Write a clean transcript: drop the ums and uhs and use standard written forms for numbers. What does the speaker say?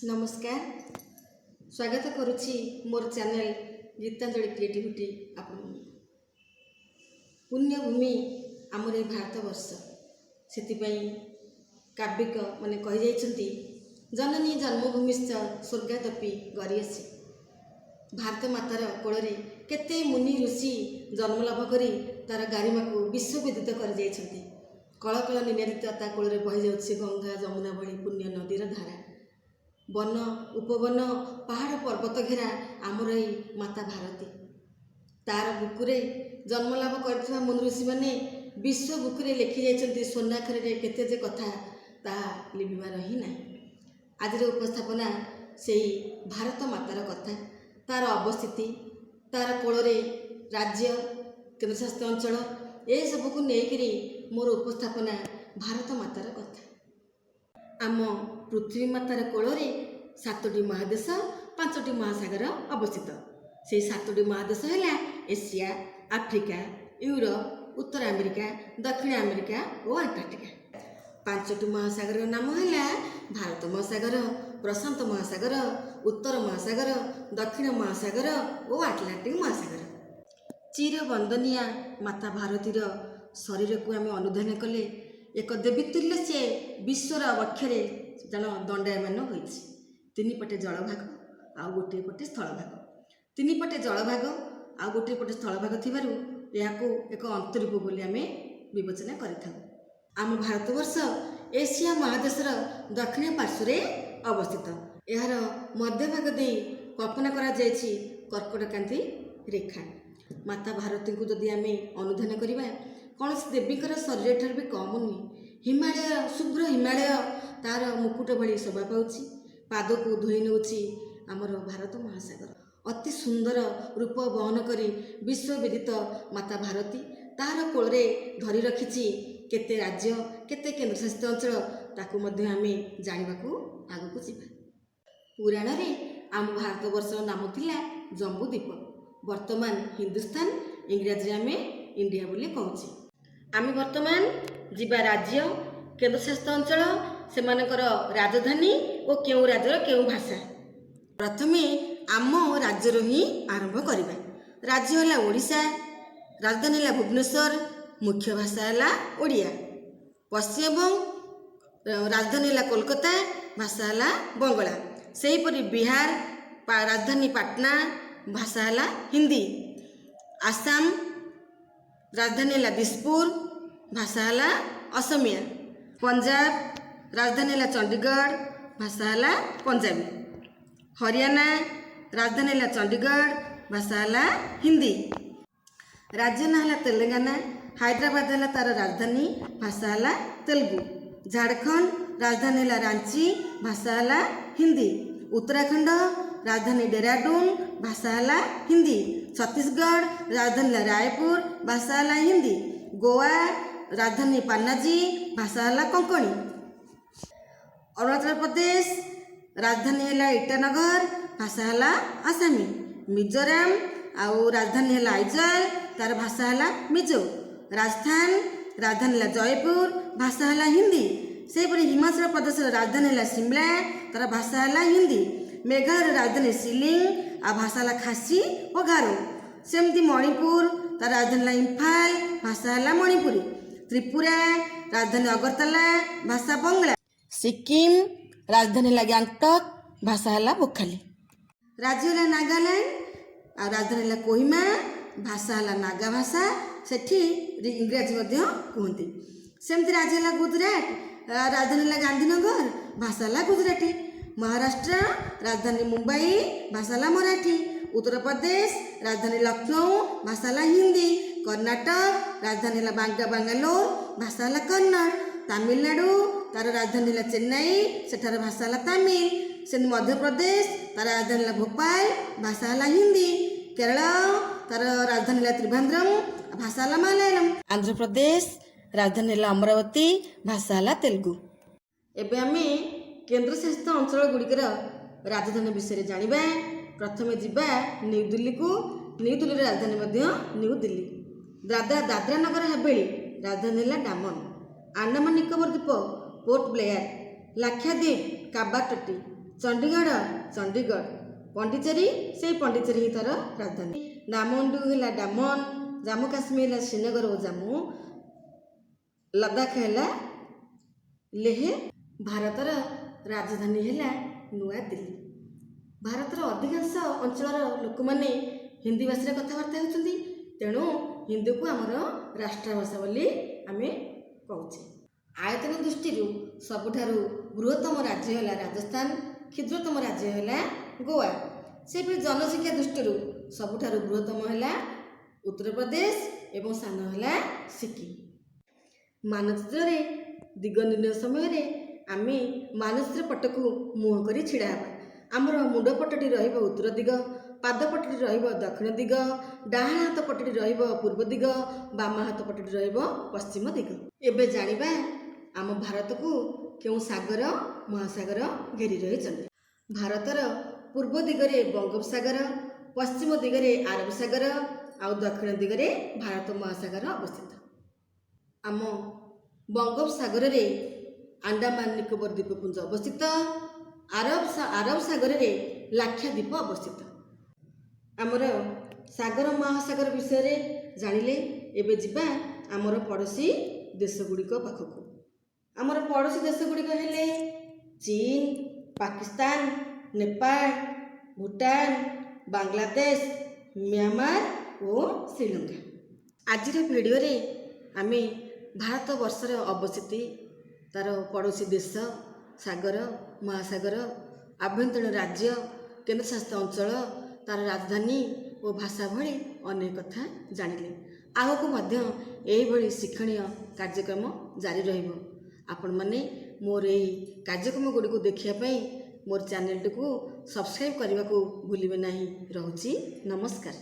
नमस्कार। स्वागत करुच्ची मोर channel Geetanjali creativity. आपण पुण्यभूमि आमर भारत वर्ष से काव्यिक मैंने कही जाती जननी जन्मभूमिश्च स्वर्गादपि गरियसी। भारत मातार कोल केते मुनि ऋषि जन्मलाभ करी तार गारिमा को विश्वविदित कर कलकल निनादित ता कोल बही जाऊँगी गंगा जमुना भली पुण्य नदीर धारा। वन उपवन पहाड़ पर्वत घेरा आमर यही माता भारती। तार बुकुरे जन्मलाभ कर मुनि ऋषि मैंने विश्व बुकुरे लिखि जाइछन्ति सोनाक्षर केते जे कथा ता लिभिबार ही ना। आज उपस्थापना से भारत मातार कथा, तार अवस्थिति, तार कोल राज्य केन्द्रशासित अंचल ए सब को लेकरी मोर उपस्थापना भारत मातार कथा। आम पृथ्वी मातार कोल 7टी महादेश 5टी महासागर अवस्थित। से 7टी महादेश है एशिया, आफ्रिका, यूरोप, उत्तर अमेरिका, दक्षिण अमेरिका और अंटार्कटिका। 5टी महासागर नाम है भारत महासागर, प्रशांत महासागर, उत्तर महासागर, दक्षिण महासागर और आटलांटिक महासागर। चिर वंदनिया माता भारतीर शरीर को आम अनुधान कले एक देवीतुल्य से विश्वर वक्षरे जन दंडायमान होइछि। 3 पटे जलभाग आ गोटे पटे स्थलभाग, 3 पटे जलभाग आ गोटे पटे स्थलभाग थिबारु याको एक अंतरूप बोली आमे विवेचना करिथाउ। आम भारतवर्ष एशिया महादेशर दक्षिण पार्श्वरे अवस्थित। यार मध्यभाग दे कल्पना करा जायछि कर्कटकांति रेखा। माता भारती को जदि आमे अनुधान करिबा कौन देवीकर शरीर ठार भी कम नुहे। हिमालय शुभ्र हिमालय तार मुकुट भली शोभा पाउछि। पाद को धोई नौछि आमर भारत महासागर। अति सुंदर रूप बहन करी विश्वविदित माता भारती तार कोल धरी रखिछि केते राज्य केते केन्द्रशासित अंचल ताकू मध्य आमे जानिबाकू आगकू जिबा। पुराण रे आम भारतवर्ष नाम थिला जम्बूद्वीप। वर्तमान हिंदुस्तान इंग्राजी आमे इंडिया बोली कहूछि। आमे वर्तमान जिबा राज्य केन्द्रशासित अंचल सेमानकर राजधानी और केउ राज्यर केउ भाषा। प्रथमे आम राज्यर ही आरंभ करिबा। राज्य है ओडिशा, राजधानी है भुवनेश्वर, मुख्य भाषा है ओडिया। पश्चिम राजधानी है कोलकाता, भाषा है बंगला। सेहीपरि बिहार राजधानी पाटना, भाषा है हिंदी। आसाम राजधानी है दिसपुर, भाषा है असमिया। पंजाब राजधानी है चंडीगढ़, भाषा है पंजाबी। हरियाणा राजधानी है चंडीगढ़, भाषा है हिंदी। राज्य ना है तेलंगाना, हैदराबाद है तार राजधानी, भाषा है तेलुगु। झारखंड राजधानी है रांची, भाषा है हिंदी। उत्तराखंड राजधानी डेहराडून, भाषा है हिंदी। छत्तीसगढ़ राजधानी है रायपुर, भाषा है हिंदी। गोवा राजधानी पनाजी, भाषा है कोंकणी। अरुणाचल प्रदेश राजधानी है ईटानगर, भाषा है आसामी। मिजोराम आउ राजधानी है आइजल, तार भाषा है मिजो। राजस्थान राजधानी है जयपुर, भाषा है हिंदी। सेहीपरि हिमाचल प्रदेश राजधानी है शिमला, तार भाषा है हिंदी। मेघालय राजधानी शिलिंग आ भाषा है खासी और गारो। सेमती मणिपुर तार राजधानी है इम्फाल, भाषा है मणिपुरी। त्रिपुरा राजधानी अगरतला, भाषा बंगला। सिक्किम राजधानी है गंगटक, भाषा है बोखाली। राज्य है नागालैंड आ राजधानी है कोहिमा, भाषा है नागा भाषा। सेठी इंग्राजी कहते। सेमती राज्य है गुजरात, राजधानी है गांधीनगर, भाषा है गुजराती। महाराष्ट्र राजधानी मुंबई, भाषा है मराठी। उत्तर प्रदेश राजधानी लखनऊ, भाषा है हिंदी। कर्नाटक राजधानी है बांगालोर, भाषा है कन्नड़। तमिलनाडु तार राजधानी है चेन्नई, सेठार भाषा है तमिल। से मध्य प्रदेश तार राजधानी है भोपाल, भाषा है हिंदी। केरल तार राजधानी है त्रिभांद्रम, भाषा है मलयालम। आंध्र प्रदेश राजधानी है अमरावती, भाषा है तेलुगु। एबे आमे केन्द्रशासित अंचल गुड़िकर राजधानी विषय जानिबा। प्रथमे जिबा न्यू दिल्ली को। न्यू दिल्ली राजधानी न्यू दिल्ली। दादरा नगर हवेली राजधानी है डामन। आंडमान निकोबर द्वीप पोर्ट ब्लेयर। लाक्षाद्वीप काबाटटी। ଚଣ୍ଡିଗଡ଼ ଚଣ୍ଡିଗଡ଼, ପଣ୍ଡିଚେରୀ ସେଇ ପଣ୍ଡିଚେରୀ ହିଁ ତାର ରାଜଧାନୀ। ଡାମନଡୁ ହେଲା ଡାମନ, ଜାମ୍ମୁ କାଶ୍ମୀର ହେଲା ଶ୍ରୀନଗର ଓ ଜାମ୍ମୁ, ଲଦାଖ ହେଲା ଲେହ। ଭାରତର ରାଜଧାନୀ ହେଲା ନୂଆଦିଲ୍ଲୀ। ଭାରତର ଅଧିକାଂଶ ଅଞ୍ଚଳର ଲୋକମାନେ ହିନ୍ଦୀ ଭାଷାରେ କଥାବାର୍ତ୍ତା ହେଉଛନ୍ତି, ତେଣୁ ହିନ୍ଦୀକୁ ଆମର ରାଷ୍ଟ୍ରଭାଷା ବୋଲି ଆମେ କହୁଛେ। ଆୟତନ ଦୃଷ୍ଟିରୁ ସବୁଠାରୁ ବୃହତ୍ତମ ରାଜ୍ୟ ହେଲା ରାଜସ୍ଥାନ, କ୍ଷୁଦ୍ରତମ ରାଜ୍ୟ ହେଲା ଗୋଆ। ସେହିପରି ଜନସଂଖ୍ୟା ଦୃଷ୍ଟିରୁ ସବୁଠାରୁ ବୃହତ୍ତମ ହେଲା ଉତ୍ତରପ୍ରଦେଶ ଏବଂ ସାନ ହେଲା ସିକିମ। ମାନଚିତ୍ରରେ ଦିଗ ନିର୍ଣ୍ଣୟ ସମୟରେ ଆମେ ମାନଚିତ୍ର ପଟକୁ ମୁହଁ କରି ଛିଡ଼ା ହେବା। ଆମର ମୁଣ୍ଡ ପଟଟି ରହିବ ଉତ୍ତର ଦିଗ, ପାଦ ପଟଟି ରହିବ ଦକ୍ଷିଣ ଦିଗ, ଡାହାଣ ହାତ ପଟଟି ରହିବ ପୂର୍ବ ଦିଗ, ବାମ ହାତ ପଟଟି ରହିବ ପଶ୍ଚିମ ଦିଗ। ଏବେ ଜାଣିବା ଆମ ଭାରତକୁ କେଉଁ ସାଗର ମହାସାଗର ଘେରି ରହିଛନ୍ତି। ଭାରତର ପୂର୍ବ ଦିଗରେ ବଙ୍ଗୋପସାଗର, ପଶ୍ଚିମ ଦିଗରେ ଆରବ ସାଗର ଆଉ ଦକ୍ଷିଣ ଦିଗରେ ଭାରତ ମହାସାଗର ଅବସ୍ଥିତ। ଆମ ବଙ୍ଗୋପସାଗରରେ ଆଣ୍ଡାମାନ ନିକୋବର ଦ୍ୱୀପପୁଞ୍ଜ ଅବସ୍ଥିତ। ଆରବ ସାଗରରେ ଲାକ୍ଷାଦ୍ୱୀପ ଅବସ୍ଥିତ। ଆମର ସାଗର ମହାସାଗର ବିଷୟରେ ଜାଣିଲେ, ଏବେ ଯିବା ଆମର ପଡ଼ୋଶୀ ଦେଶ ଗୁଡ଼ିକ ପାଖକୁ। ଆମର ପଡ଼ୋଶୀ ଦେଶ ଗୁଡ଼ିକ ହେଲେ ଚୀନ, ପାକିସ୍ତାନ, ନେପାଳ, ଭୁଟାନ, ବାଂଲାଦେଶ, ମିଆଁମାର ଓ ଶ୍ରୀଲଙ୍କା। ଆଜିର ଭିଡ଼ିଓରେ ଆମେ ଭାରତ ବର୍ଷର ଅବସ୍ଥିତି, ତାର ପଡ଼ୋଶୀ ଦେଶ, ସାଗର ମହାସାଗର, ଆଭ୍ୟନ୍ତରୀଣ ରାଜ୍ୟ, କେନ୍ଦ୍ରଶାସିତ ଅଞ୍ଚଳ, ତାର ରାଜଧାନୀ ଓ ଭାଷା ଭଳି ଅନେକ କଥା ଜାଣିଲେ। ଆଗକୁ ମଧ୍ୟ ଏହିଭଳି ଶିକ୍ଷଣୀୟ କାର୍ଯ୍ୟକ୍ରମ ଜାରି ରହିବ। ଆପଣମାନେ ମୋର ଏହି କାର୍ଯ୍ୟକ୍ରମ ଗୁଡ଼ିକୁ ଦେଖିବା ପାଇଁ ମୋର ଚ୍ୟାନେଲଟିକୁ ସବସ୍କ୍ରାଇବ୍ କରିବାକୁ ଭୁଲିବେ ନାହିଁ। ରହୁଛି, ନମସ୍କାର।